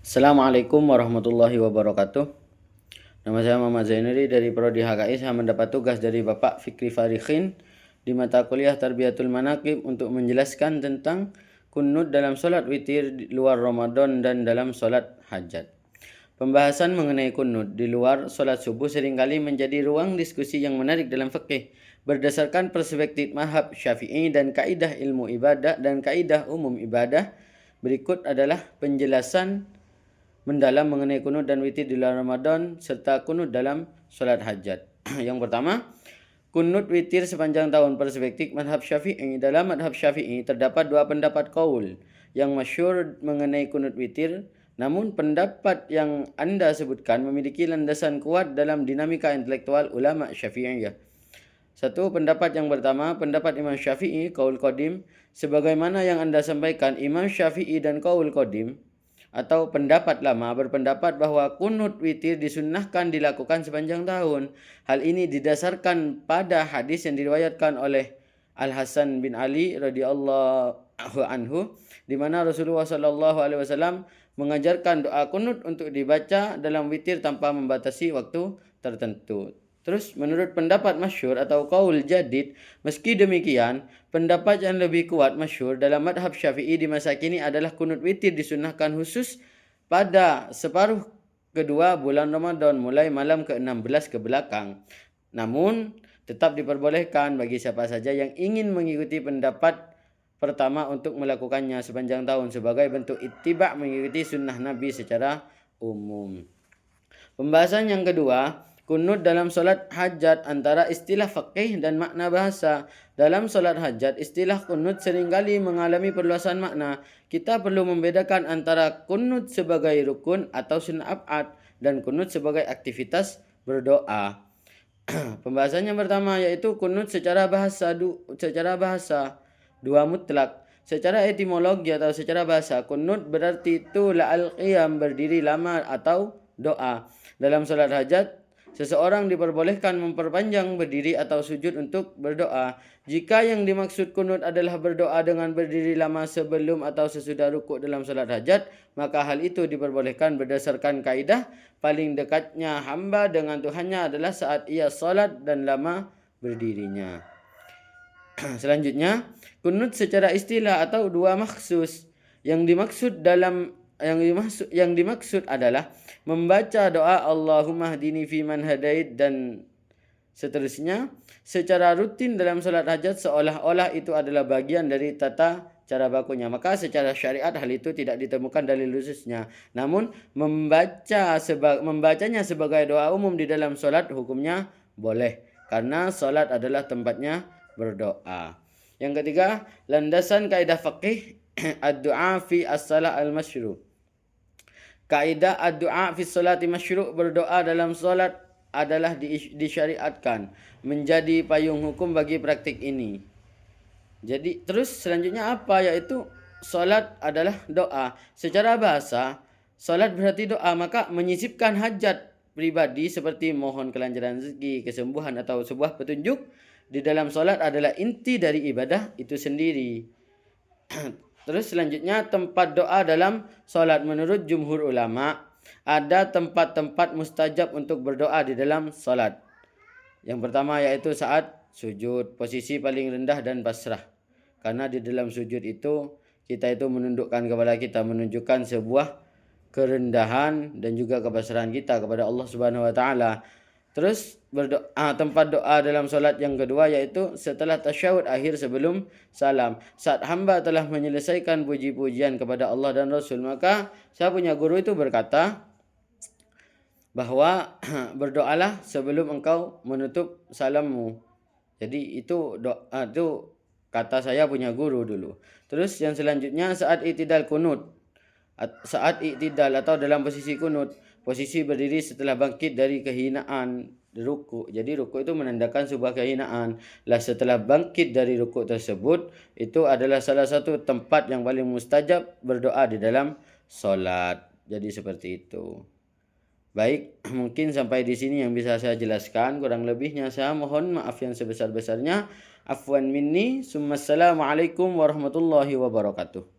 Assalamualaikum warahmatullahi wabarakatuh. Nama saya Muhammad Zainuri dari Prodi HKI. Saya mendapat tugas dari Bapak Fikri Farikhin di mata kuliah Tarbiyatul Manaqib untuk menjelaskan tentang kunut dalam sholat witir di luar Ramadan dan dalam sholat hajat. Pembahasan mengenai kunut di luar sholat subuh seringkali menjadi ruang diskusi yang menarik dalam fikih berdasarkan perspektif mazhab Syafi'i dan kaidah ilmu ibadah dan kaidah umum ibadah. Berikut adalah penjelasan mendalam mengenai kunut dan witir di bulan Ramadan serta kunut dalam sholat hajat. Yang pertama, kunut witir sepanjang tahun perspektif mazhab Syafi'i. Dalam mazhab Syafi'i terdapat dua pendapat qaul yang masyhur mengenai kunut witir. Namun pendapat yang Anda sebutkan memiliki landasan kuat dalam dinamika intelektual ulama Syafi'iyah. Satu, pendapat yang pertama, pendapat Imam Syafi'i, qaul qadim. Sebagaimana yang Anda sampaikan, Imam Syafi'i dan qaul qadim atau pendapat lama berpendapat bahwa kunut witir disunnahkan dilakukan sepanjang tahun. Hal ini didasarkan pada hadis yang diriwayatkan oleh Al-Hasan bin Ali radhiyallahu anhu, di mana Rasulullah sallallahu alaihi wasallam mengajarkan doa kunut untuk dibaca dalam witir tanpa membatasi waktu tertentu. Terus menurut pendapat masyhur atau qaul jadid, meski demikian, pendapat yang lebih kuat masyhur dalam madhab Syafi'i di masa kini adalah kunut witir disunahkan khusus pada separuh kedua bulan Ramadan mulai malam ke-16 ke belakang. Namun, tetap diperbolehkan bagi siapa saja yang ingin mengikuti pendapat pertama untuk melakukannya sepanjang tahun sebagai bentuk ittiba' mengikuti sunnah Nabi secara umum. Pembahasan yang kedua, kunut dalam solat hajat antara istilah faqih dan makna bahasa. Dalam solat hajat, istilah kunut seringkali mengalami perluasan makna. Kita perlu membedakan antara kunut sebagai rukun atau sunnah ab'ad dan kunut sebagai aktivitas berdoa. Pembahasan yang pertama yaitu kunut secara bahasa dua mutlak. Secara etimologi atau secara bahasa, kunut berarti tula al-qiyam, berdiri lama atau doa. Dalam solat hajat, seseorang diperbolehkan memperpanjang berdiri atau sujud untuk berdoa. Jika yang dimaksud kunut adalah berdoa dengan berdiri lama sebelum atau sesudah rukuk dalam salat hajat, maka hal itu diperbolehkan berdasarkan kaidah paling dekatnya hamba dengan Tuhannya adalah saat ia salat dan lama berdirinya. Selanjutnya, kunut secara istilah atau dua maksus. Yang dimaksud adalah membaca doa Allahumma hdini fiman hadait dan seterusnya secara rutin dalam salat hajat seolah-olah itu adalah bagian dari tata cara bakunya. Maka secara syariat hal itu tidak ditemukan dalil khususnya. Namun membacanya sebagai doa umum di dalam salat hukumnya boleh karena salat adalah tempatnya berdoa. Yang ketiga, landasan kaidah faqih ad-du'a fi as-salah al-masyru'. Kaidah ad-du'a fi sholati masyru', berdoa dalam solat adalah disyariatkan menjadi payung hukum bagi praktik ini. Jadi terus selanjutnya apa? Yaitu solat adalah doa. Secara bahasa, solat berarti doa, maka menyisipkan hajat pribadi seperti mohon kelancaran rezeki, kesembuhan atau sebuah petunjuk di dalam solat adalah inti dari ibadah itu sendiri. Terus selanjutnya tempat doa dalam solat. Menurut jumhur ulama, ada tempat-tempat mustajab untuk berdoa di dalam solat. Yang pertama yaitu saat sujud, posisi paling rendah dan pasrah. Karena di dalam sujud itu kita itu menundukkan kepala kita, menunjukkan sebuah kerendahan dan juga kepasrahan kita kepada Allah Subhanahu wa taala. Terus tempat doa dalam solat yang kedua yaitu setelah tasyahud akhir sebelum salam. Saat hamba telah menyelesaikan puji-pujian kepada Allah dan Rasul, maka saya punya guru itu berkata bahwa berdoalah sebelum engkau menutup salammu. Jadi itu doa itu kata saya punya guru dulu. Terus yang selanjutnya saat i'tidal kunut. Saat i'tidal atau dalam posisi kunut, posisi berdiri setelah bangkit dari kehinaan ruku. Jadi ruku itu menandakan sebuah kehinaan. Lah setelah bangkit dari ruku tersebut, itu adalah salah satu tempat yang paling mustajab berdoa di dalam solat. Jadi seperti itu. Baik, mungkin sampai di sini yang bisa saya jelaskan. Kurang lebihnya saya mohon maaf yang sebesar-besarnya. Afwan minni. Assalamualaikum warahmatullahi wabarakatuh.